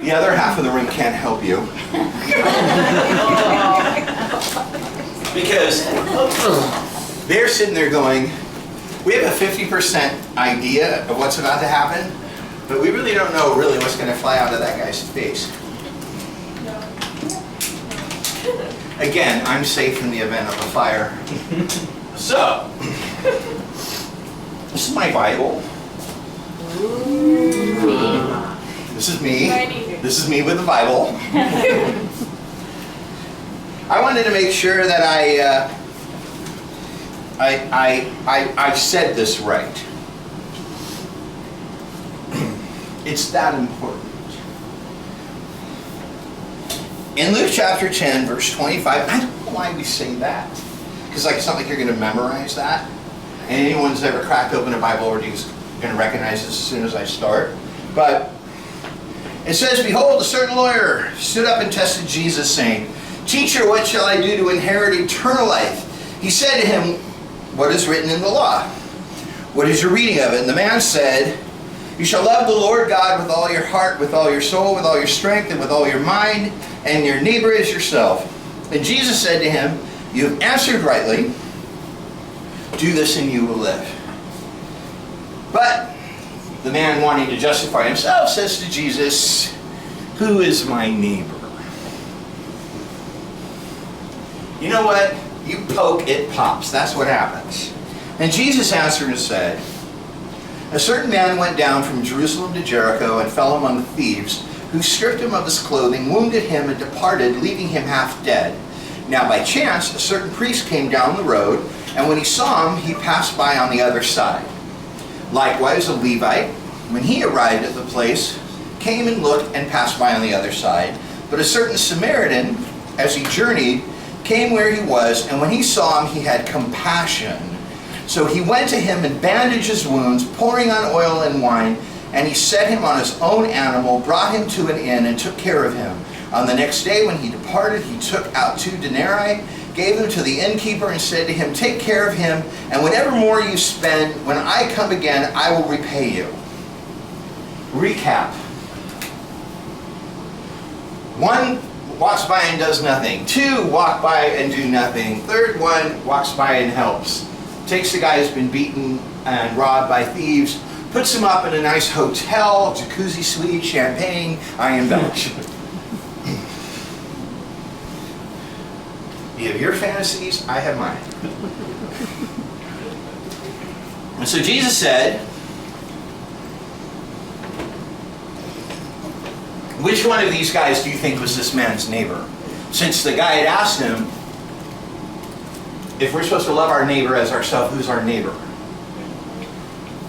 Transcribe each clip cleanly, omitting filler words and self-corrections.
The other half of the room can't help you. Because they're sitting there going, we have a 50% idea of what's about to happen, but we really don't know really what's going to fly out of that guy's face. Again, I'm safe in the event of a fire. So, this is my Bible. This is me. This is me with the Bible. I wanted to make sure that I said this right. It's that important. In Luke chapter 10, verse 25, I don't know why we say that. Because it's not like you're going to memorize that. And anyone's ever cracked open a Bible already is going to recognize this as soon as I start. But it says, behold, a certain lawyer stood up and tested Jesus, saying, Teacher, what shall I do to inherit eternal life? He said to him, what is written in the law? What is your reading of it? And the man said, you shall love the Lord God with all your heart, with all your soul, with all your strength, and with all your mind, and your neighbor as yourself. And Jesus said to him, you have answered rightly. Do this and you will live. But the man, wanting to justify himself, says to Jesus, who is my neighbor? You know what? You poke, it pops. That's what happens. And Jesus answered and said, a certain man went down from Jerusalem to Jericho and fell among thieves, who stripped him of his clothing, wounded him, and departed, leaving him half dead. Now by chance, a certain priest came down the road, and when he saw him, he passed by on the other side. Likewise, a Levite, when he arrived at the place, came and looked and passed by on the other side. But a certain Samaritan, as he journeyed, came where he was, and when he saw him, he had compassion. So he went to him and bandaged his wounds, pouring on oil and wine, and he set him on his own animal, brought him to an inn, and took care of him. On the next day when he departed, he took out 2 denarii, gave them to the innkeeper, and said to him, take care of him, and whatever more you spend, when I come again, I will repay you. Recap. 1 walks by and does nothing. 2 walk by and do nothing. 3rd one walks by and helps. Takes the guy who's been beaten and robbed by thieves, puts him up in a nice hotel, jacuzzi suite, champagne. I embellish. You have your fantasies, I have mine. And so Jesus said, which one of these guys do you think was this man's neighbor? Since the guy had asked him, if we're supposed to love our neighbor as ourselves, who's our neighbor?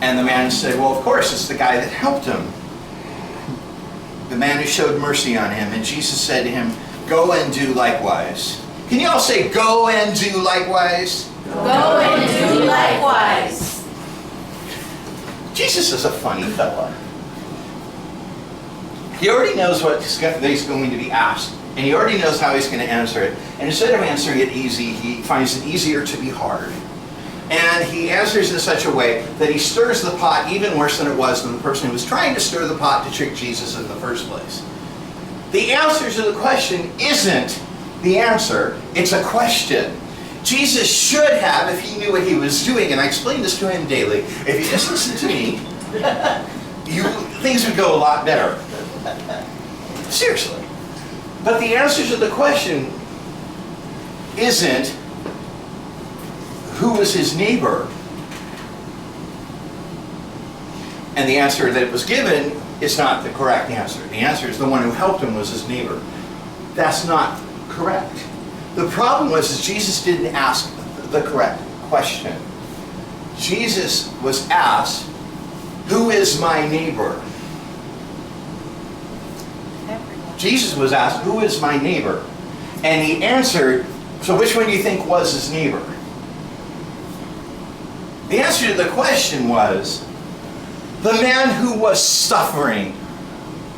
And the man said, well, of course, it's the guy that helped him. The man who showed mercy on him. And Jesus said to him, go and do likewise. Can you all say, go and do likewise? Go and do likewise. Jesus is a funny fella. He already knows what he's going to be asked. And he already knows how he's going to answer it. And instead of answering it easy, he finds it easier to be hard. And he answers in such a way that he stirs the pot even worse than it was than the person who was trying to stir the pot to trick Jesus in the first place. The answer to the question isn't the answer, it's a question. Jesus should have, if he knew what he was doing, and I explain this to him daily, if he just listened to me, things would go a lot better. Seriously. But the answer to the question isn't who was his neighbor. And the answer that was given is not the correct answer. The answer is the one who helped him was his neighbor. That's not correct. The problem was that Jesus didn't ask the correct question. Jesus was asked, who is my neighbor? Jesus was asked, who is my neighbor? And he answered, so which one do you think was his neighbor? The answer to the question was, the man who was suffering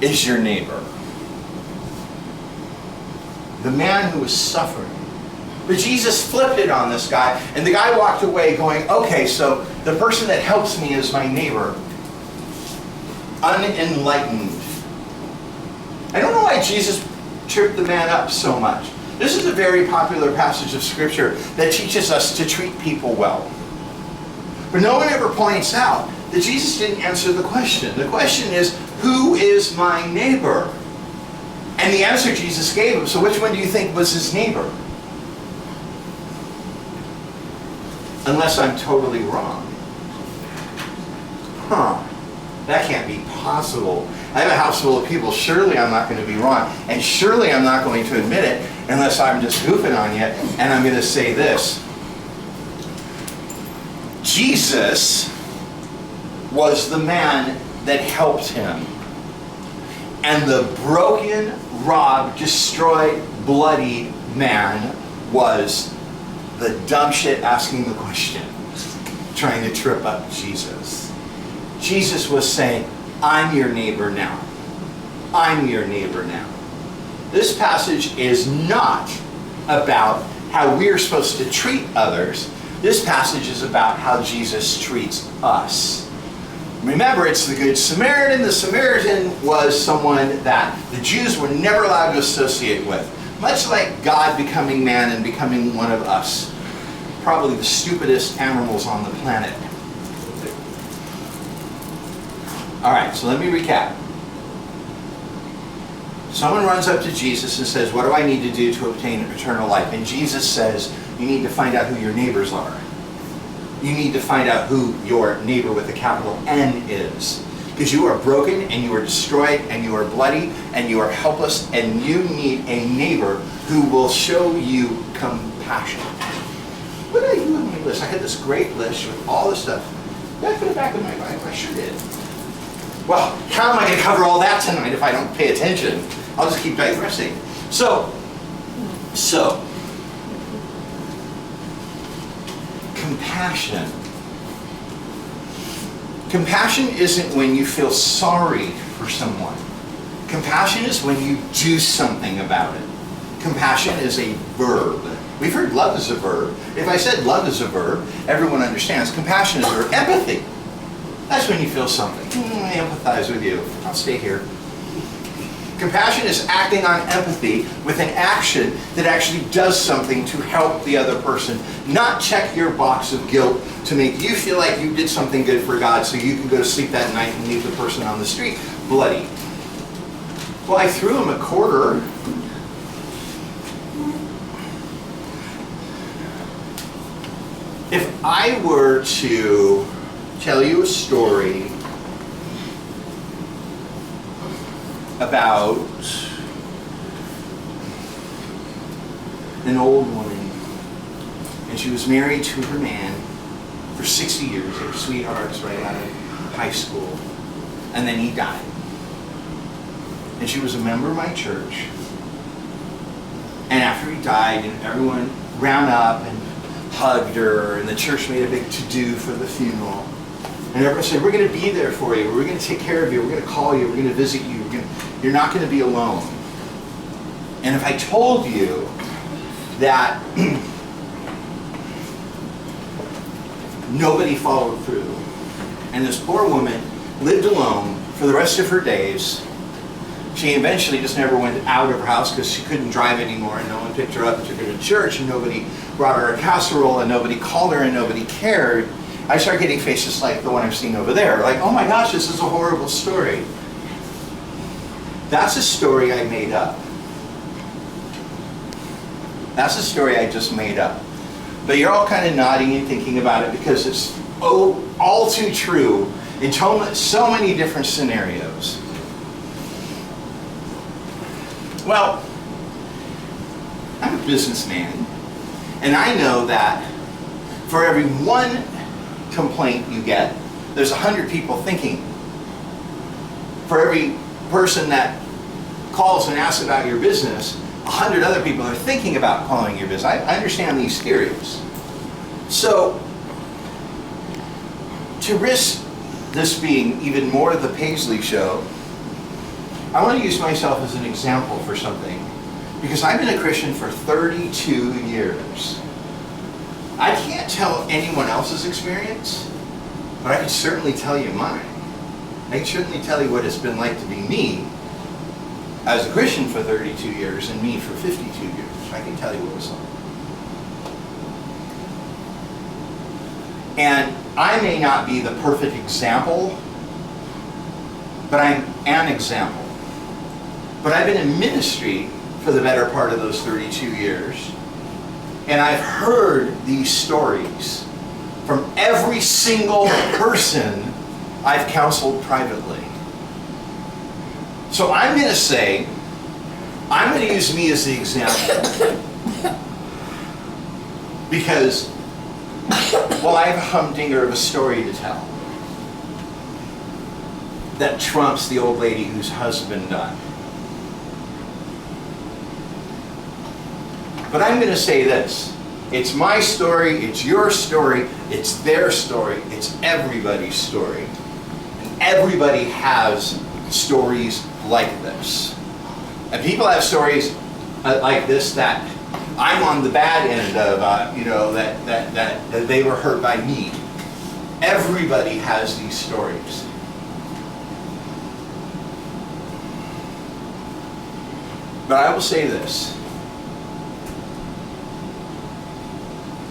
is your neighbor. The man who was suffering. But Jesus flipped it on this guy, and the guy walked away going, okay, so the person that helps me is my neighbor. Unenlightened. And Jesus tripped the man up so much? This is a very popular passage of Scripture that teaches us to treat people well. But no one ever points out that Jesus didn't answer the question. The question is, who is my neighbor? And the answer Jesus gave him, so which one do you think was his neighbor? Unless I'm totally wrong. That can't be possible. I have a house full of people. Surely I'm not going to be wrong. And surely I'm not going to admit it unless I'm just goofing on you. And I'm going to say this. Jesus was the man that helped him. And the broken, robbed, destroyed, bloody man was the dumb shit asking the question, trying to trip up Jesus. Jesus was saying, I'm your neighbor now. I'm your neighbor now. This passage is not about how we're supposed to treat others. This passage is about how Jesus treats us. Remember, it's the Good Samaritan. The Samaritan was someone that the Jews were never allowed to associate with. Much like God becoming man and becoming one of us. Probably the stupidest animals on the planet. Alright, so let me recap. Someone runs up to Jesus and says, what do I need to do to obtain eternal life? And Jesus says, you need to find out who your neighbors are. You need to find out who your neighbor with a capital N is. Because you are broken and you are destroyed and you are bloody and you are helpless and you need a neighbor who will show you compassion. What did I do with my list? I had this great list with all this stuff. Did I put it back in my Bible? I sure did. Well, how am I going to cover all that tonight if I don't pay attention? I'll just keep digressing. So, compassion. Compassion isn't when you feel sorry for someone. Compassion is when you do something about it. Compassion is a verb. We've heard love is a verb. If I said love is a verb, everyone understands. Compassion is a verb. Empathy. That's when you feel something. I empathize with you. I'll stay here. Compassion is acting on empathy with an action that actually does something to help the other person. Not check your box of guilt to make you feel like you did something good for God so you can go to sleep that night and leave the person on the street bloody. Well, I threw him a quarter. If I were to tell you a story about an old woman, and she was married to her man for 60 years. They were sweethearts right out of high school. And then he died. And she was a member of my church. And after he died, and everyone ran up and hugged her, and the church made a big to-do for the funeral. And everyone said, we're going to be there for you. We're going to take care of you. We're going to call you. We're going to visit you. You're not going to be alone. And if I told you that nobody followed through, and this poor woman lived alone for the rest of her days, she eventually just never went out of her house because she couldn't drive anymore, and no one picked her up and took her to church, and nobody brought her a casserole, and nobody called her, and nobody cared. I start getting faces like the one I've seen over there. Like, oh my gosh, this is a horrible story. That's a story I made up. That's a story I just made up. But you're all kind of nodding and thinking about it because it's all too true in so many different scenarios. Well, I'm a businessman, and I know that for every one complaint you get, there's 100 people thinking. For every person that calls and asks about your business, 100 other people are thinking about calling your business. I understand these theories. So, to risk this being even more the Paisley show, I want to use myself as an example for something. Because I've been a Christian for 32 years. I can't tell anyone else's experience, but I can certainly tell you mine. I can certainly tell you what it's been like to be me. as a Christian for 32 years and me for 52 years. I can tell you what it was like. And I may not be the perfect example, but I'm an example. But I've been in ministry for the better part of those 32 years. And I've heard these stories from every single person I've counseled privately. So I'm going to say, I'm going to use me as the example. Because, well, I have a humdinger of a story to tell that trumps the old lady whose husband died. But I'm going to say this. It's my story, it's your story, it's their story, it's everybody's story. And everybody has stories like this. And people have stories like this that I'm on the bad end of, that they were hurt by me. Everybody has these stories. But I will say this.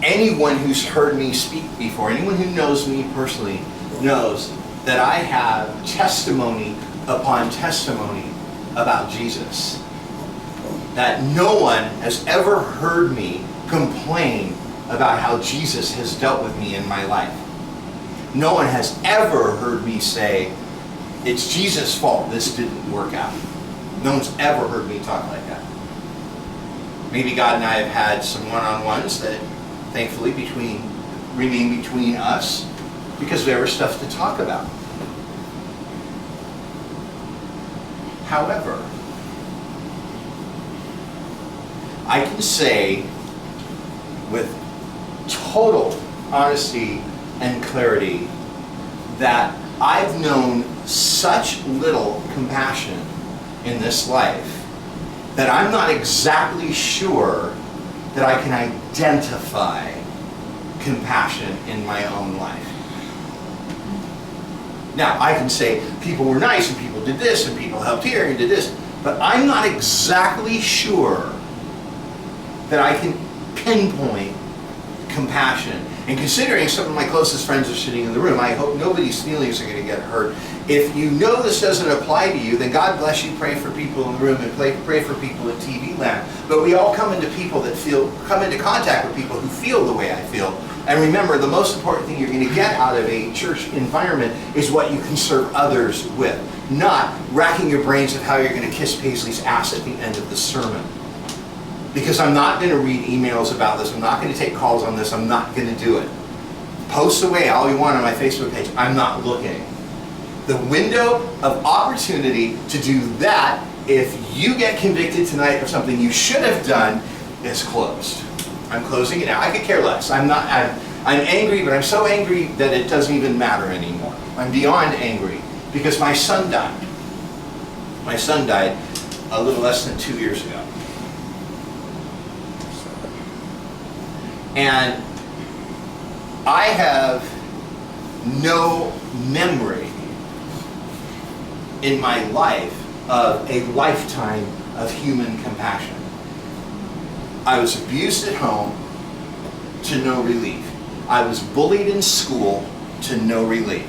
Anyone who's heard me speak before, anyone who knows me personally, knows that I have testimony upon testimony about Jesus. That no one has ever heard me complain about how Jesus has dealt with me in my life. No one has ever heard me say, it's Jesus' fault this didn't work out. No one's ever heard me talk like that. Maybe God and I have had some one-on-ones that thankfully remain between us because there was stuff to talk about. However, I can say with total honesty and clarity that I've known such little compassion in this life that I'm not exactly sure that I can identify compassion in my own life. Now, I can say people were nice and people did this and people helped here and did this, but I'm not exactly sure that I can pinpoint compassion. And considering some of my closest friends are sitting in the room, I hope nobody's feelings are going to get hurt. If you know this doesn't apply to you, then God bless you, pray for people in the room and pray for people in TV land. But we all come into contact with people who feel the way I feel. And remember, the most important thing you're going to get out of a church environment is what you can serve others with, not racking your brains of how you're going to kiss Paisley's ass at the end of the sermon. Because I'm not going to read emails about this. I'm not going to take calls on this. I'm not going to do it. Post away all you want on my Facebook page. I'm not looking. The window of opportunity to do that, if you get convicted tonight of something you should have done, is closed. I'm closing it now. I could care less. I'm angry, but I'm so angry that it doesn't even matter anymore. I'm beyond angry because my son died. My son died a little less than 2 years ago. And I have no memory in my life of a lifetime of human compassion. I was abused at home to no relief. I was bullied in school to no relief.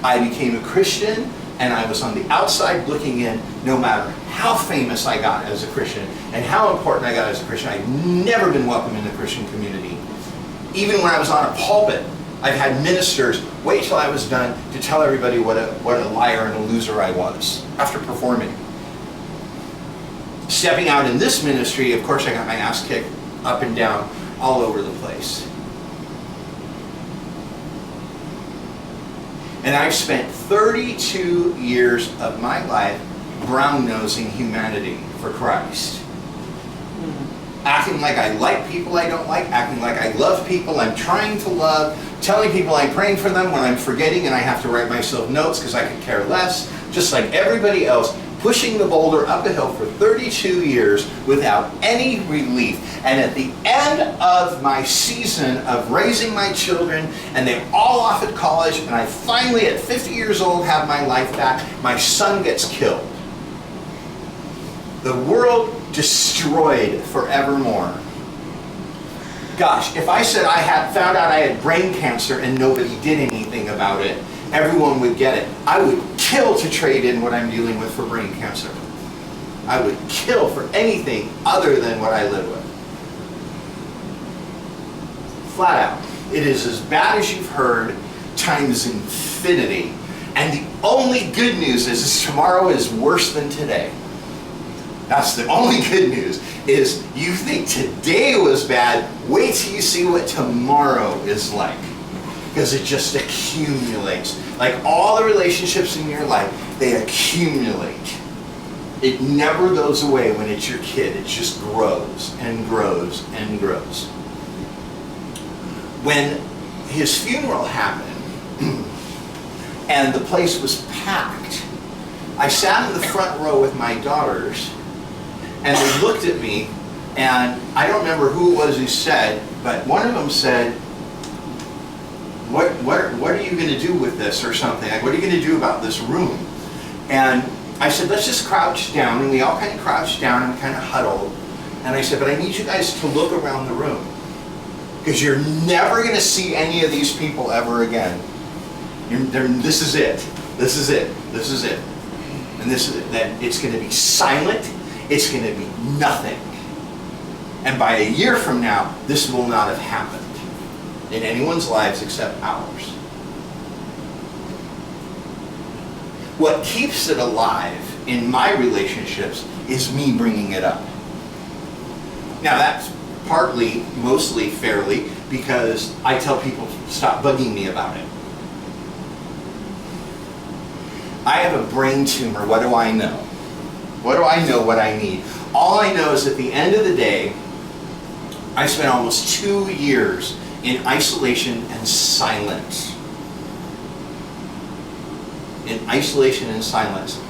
I became a Christian and I was on the outside looking in no matter how famous I got as a Christian and how important I got as a Christian. I've never been welcome in the Christian community. Even when I was on a pulpit, I've had ministers wait till I was done to tell everybody what a liar and a loser I was after performing. Stepping out in this ministry, of course, I got my ass kicked up and down all over the place. And I've spent 32 years of my life brown-nosing humanity for Christ. Acting like I like people I don't like, acting like I love people I'm trying to love, telling people I'm praying for them when I'm forgetting and I have to write myself notes because I could care less, just like everybody else, pushing the boulder up a hill for 32 years without any relief. And at the end of my season of raising my children, and they're all off at college, and I finally at 50 years old have my life back, my son gets killed. The world destroyed forevermore. Gosh, if I said I had found out I had brain cancer and nobody did anything about it, everyone would get it. I would kill to trade in what I'm dealing with for brain cancer. I would kill for anything other than what I live with. Flat out. It is as bad as you've heard, times infinity. And the only good news is tomorrow is worse than today. That's the only good news, is you think today was bad, wait till you see what tomorrow is like. Because it just accumulates. Like all the relationships in your life, they accumulate. It never goes away when it's your kid. It just grows and grows and grows. When his funeral happened, and the place was packed, I sat in the front row with my daughters, and they looked at me, and I don't remember who it was who said, but one of them said, what are you going to do with this or something? Like, what are you going to do about this room? And I said, let's just crouch down. And we all kind of crouched down and kind of huddled. And I said, but I need you guys to look around the room, because you're never going to see any of these people ever again. This is it. This is it. This is it. And this is it. That it's going to be silent. It's going to be nothing. And by a year from now, this will not have happened in anyone's lives except ours. What keeps it alive in my relationships is me bringing it up. Now that's partly, mostly fairly, because I tell people to stop bugging me about it. I have a brain tumor. What do I know? What do I know what I need? All I know is at the end of the day, I spent almost 2 years in isolation and silence. In isolation and silence.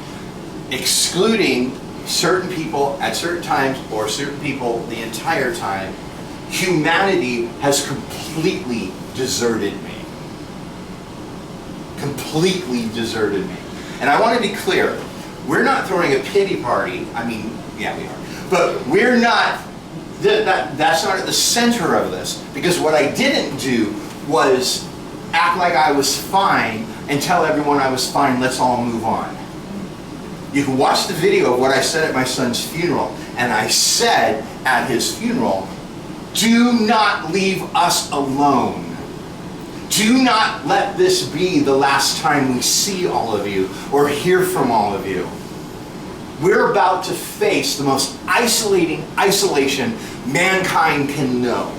Excluding certain people at certain times or certain people the entire time. Humanity has completely deserted me. Completely deserted me. And I want to be clear, we're not throwing a pity party. I mean, yeah, we are. But we're not, that's not at the center of this. Because what I didn't do was act like I was fine and tell everyone I was fine, let's all move on. You can watch the video of what I said at my son's funeral. And I said at his funeral, do not leave us alone. Do not let this be the last time we see all of you or hear from all of you. We're about to face the most isolating isolation mankind can know.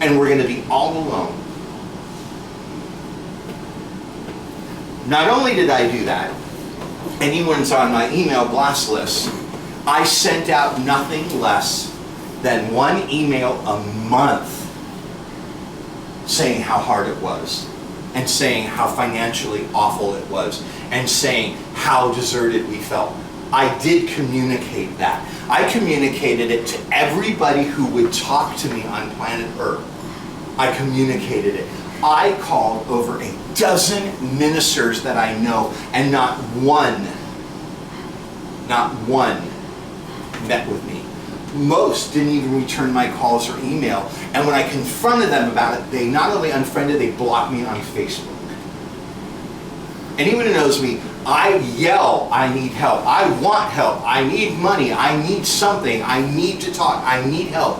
And we're going to be all alone. Not only did I do that, anyone's on my email blast list, I sent out nothing less than 1 email a month saying how hard it was, and saying how financially awful it was, and saying how deserted we felt. I did communicate that. I communicated it to everybody who would talk to me on planet Earth. I communicated it. I called over 12 ministers that I know, and not one met with me. Most didn't even return my calls or email. And when I confronted them about it, they not only unfriended, they blocked me on Facebook. Anyone who knows me, I yell, I need help. I want help. I need money. I need something. I need to talk. I need help.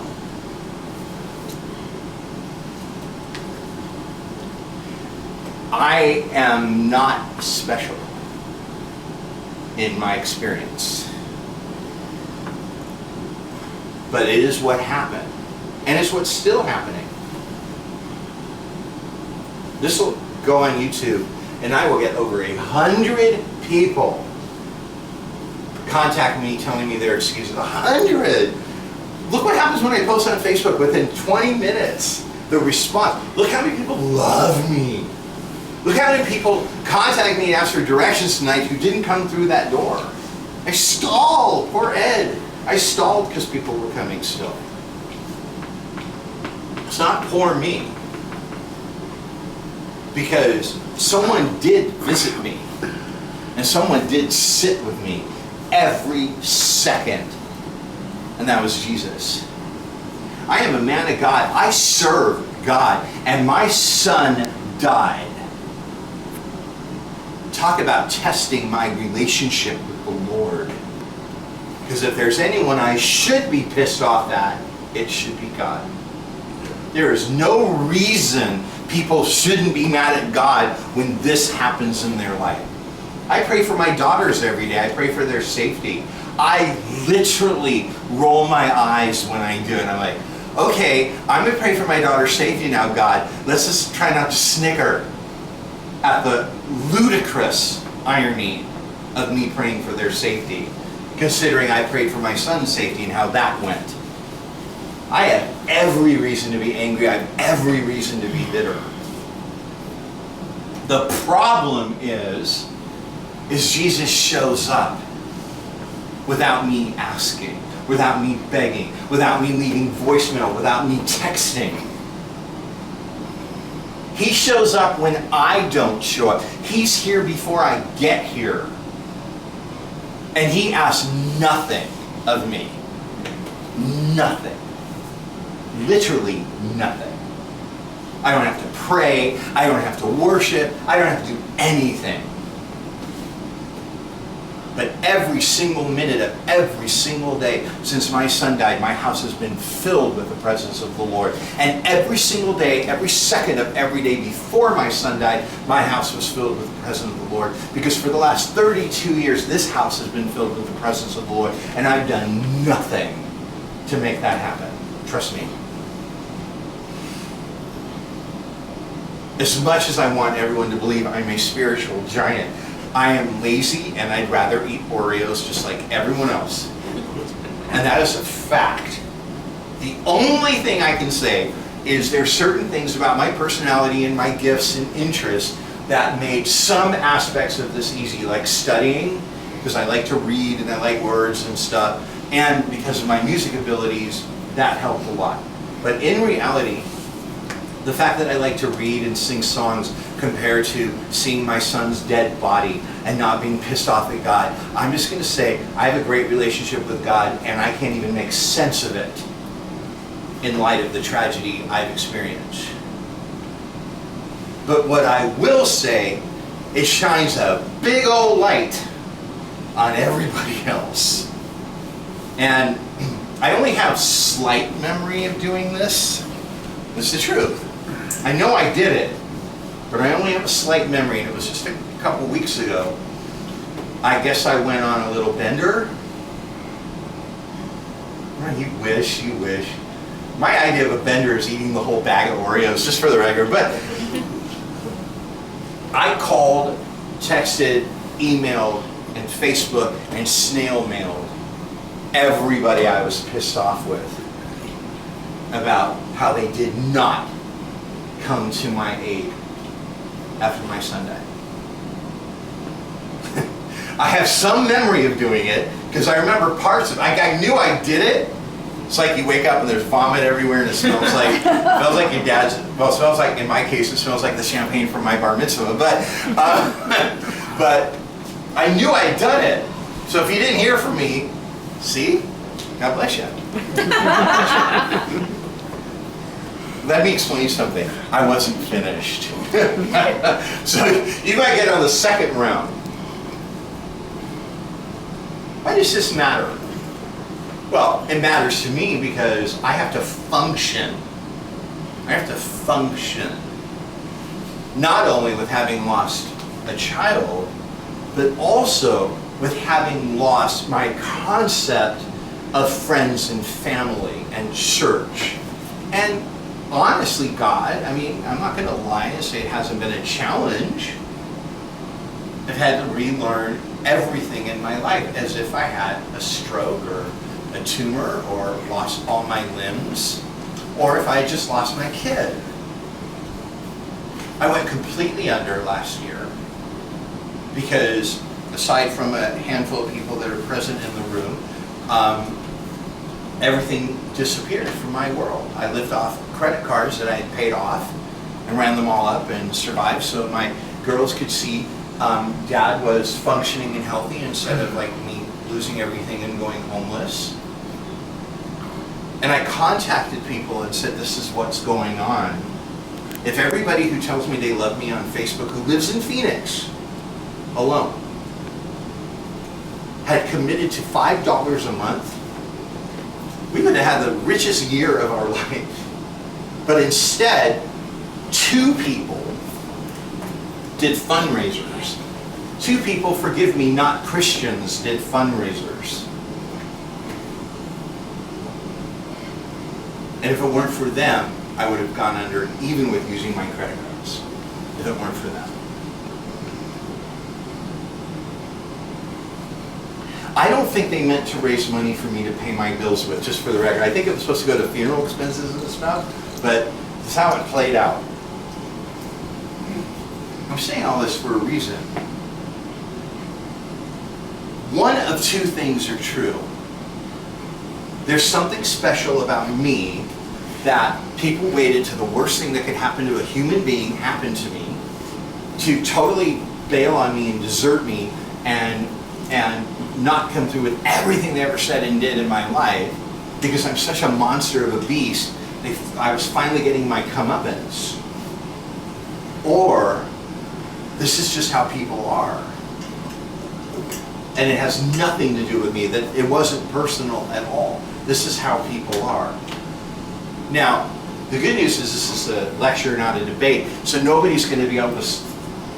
I am not special in my experience. But it is what happened. And it's what's still happening. This will go on YouTube, and I will get over 100 people contact me telling me their excuses. 100! Look what happens when I post on Facebook. Within 20 minutes, the response. Look how many people love me. Look how many people contact me and ask for directions tonight who didn't come through that door. I stalled. Poor Ed. I stalled because people were coming still. It's not poor me. Because someone did visit me. And someone did sit with me every second. And that was Jesus. I am a man of God. I serve God. And my son died. Talk about testing my relationship with the Lord. Because if there's anyone I should be pissed off at, it should be God. There is no reason people shouldn't be mad at God when this happens in their life. I pray for my daughters every day. I pray for their safety. I literally roll my eyes when I do it. I'm like, okay, I'm going to pray for my daughter's safety now, God. Let's just try not to snicker at the ludicrous irony of me praying for their safety, considering I prayed for my son's safety and how that went. I have every reason to be angry. I have every reason to be bitter. The problem is Jesus shows up without me asking, without me begging, without me leaving voicemail, without me texting. He shows up when I don't show up. He's here before I get here. And he asks nothing of me. Nothing. Literally nothing. I don't have to pray. I don't have to worship. I don't have to do anything. But every single minute of every single day since my son died, my house has been filled with the presence of the Lord. And every single day, every second of every day before my son died, my house was filled with the presence of the Lord. Because for the last 32 years, this house has been filled with the presence of the Lord. And I've done nothing to make that happen. Trust me. As much as I want everyone to believe I'm a spiritual giant, I am lazy and I'd rather eat Oreos just like everyone else. And that is a fact. The only thing I can say is there's certain things about my personality and my gifts and interests that made some aspects of this easy, like studying, because I like to read and I like words and stuff, and because of my music abilities, that helped a lot. But in reality, the fact that I like to read and sing songs compared to seeing my son's dead body and not being pissed off at God, I'm just going to say I have a great relationship with God and I can't even make sense of it in light of the tragedy I've experienced. But what I will say, it shines a big old light on everybody else. And I only have slight memory of doing this. It's the truth. I know I did it, but I only have a slight memory, and it was just a couple weeks ago. I guess I went on a little bender. Well, you wish. My idea of a bender is eating the whole bag of Oreos, just for the record, but I called, texted, emailed, and Facebook, and snail mailed everybody I was pissed off with about how they did not come to my aid after my son died. I have some memory of doing it because I remember parts of it. I knew I did it. It's like you wake up and there's vomit everywhere and it smells like your dad's. Well, it smells like, in my case, it smells like the champagne from my bar mitzvah. But I knew I had done it. So if you didn't hear from me, see, God bless you. Let me explain something. I wasn't finished. So you might get on the second round. Why does this matter? Well, it matters to me because I have to function. I have to function. Not only with having lost a child, but also with having lost my concept of friends and family and church. And honestly, God, I mean, I'm not going to lie and say it hasn't been a challenge. I've had to relearn everything in my life as if I had a stroke or a tumor or lost all my limbs, or if I had just lost my kid. I went completely under last year because aside from a handful of people that are present in the room, everything disappeared from my world. I lived off credit cards that I had paid off and ran them all up and survived so my girls could see Dad was functioning and healthy instead of like me losing everything and going homeless. And I contacted people and said, this is what's going on. If everybody who tells me they love me on Facebook, who lives in Phoenix alone, had committed to $5 a month, we would have had the richest year of our life. But instead, 2 people did fundraisers. 2 people, forgive me, not Christians, did fundraisers. And if it weren't for them, I would have gone under even with using my credit cards, if it weren't for them. I don't think they meant to raise money for me to pay my bills with, just for the record. I think it was supposed to go to funeral expenses and stuff, but that's how it played out. I'm saying all this for a reason. One of 2 things are true. There's something special about me that people waited till the worst thing that could happen to a human being happened to me to totally bail on me and desert me and not come through with everything they ever said and did in my life because I'm such a monster of a beast. I was finally getting my comeuppance. Or this is just how people are. And it has nothing to do with me, that it wasn't personal at all. This is how people are. Now, the good news is this is a lecture, not a debate, so nobody's going to be able to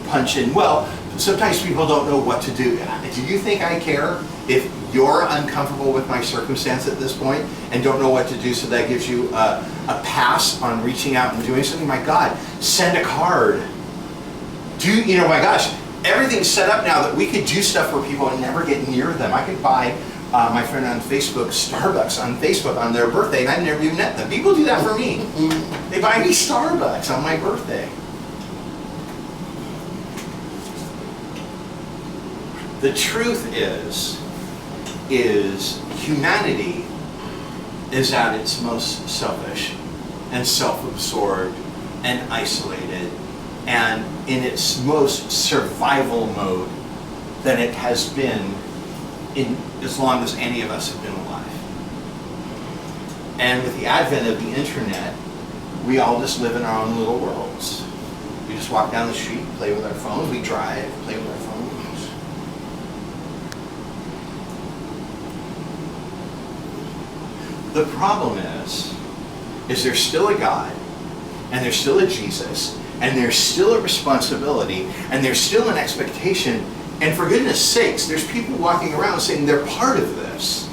punch in. Well, sometimes people don't know what to do. Do you think I care if you're uncomfortable with my circumstance at this point and don't know what to do, so that gives you a pass on reaching out and doing something? My God, send a card. My gosh, everything's set up now that we could do stuff for people and never get near them. I could buy my friend on Facebook Starbucks on Facebook on their birthday, and I've never even met them. People do that for me. They buy me Starbucks on my birthday. The truth is humanity is at its most selfish and self-absorbed and isolated and in its most survival mode than it has been in as long as any of us have been alive. And with the advent of the internet, we all just live in our own little worlds. We just walk down the street, play with our phones, we drive, play with our phones. The problem is there's still a God, and there's still a Jesus, and there's still a responsibility, and there's still an expectation. And for goodness sakes, there's people walking around saying they're part of this.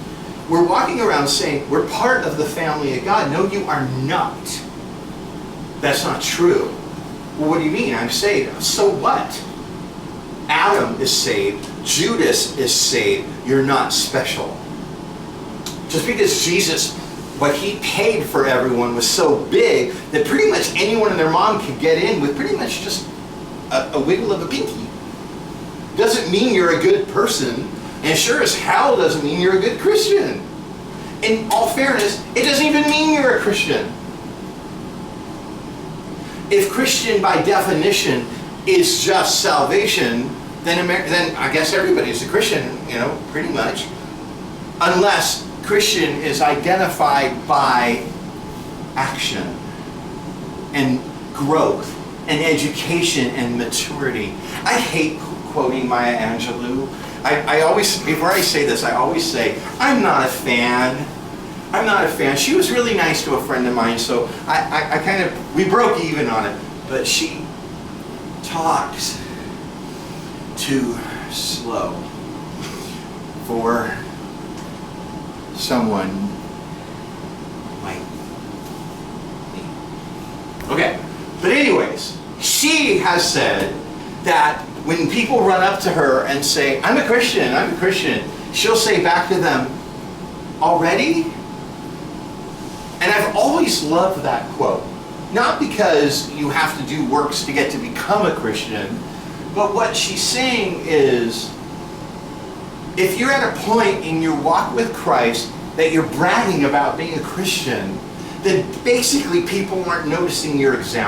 We're walking around saying we're part of the family of God. No, you are not. That's not true. Well, what do you mean? I'm saved. So what? Adam is saved. Judas is saved. You're not special. Just because Jesus, what he paid for everyone was so big that pretty much anyone and their mom could get in with pretty much just a wiggle of a pinky. Doesn't mean you're a good person, and sure as hell doesn't mean you're a good Christian. In all fairness, it doesn't even mean you're a Christian. If Christian by definition is just salvation, then I guess everybody's a Christian, pretty much. Unless Christian is identified by action and growth and education and maturity. I hate quoting Maya Angelou. I always, before I say this, I always say, I'm not a fan. I'm not a fan. She was really nice to a friend of mine, so I kind of, we broke even on it. But she talks too slow for someone like me. Okay, but anyways, she has said that when people run up to her and say, I'm a Christian, she'll say back to them, already? And I've always loved that quote. Not because you have to do works to get to become a Christian, but what she's saying is, if you're at a point in your walk with Christ that you're bragging about being a Christian, then basically people aren't noticing your example.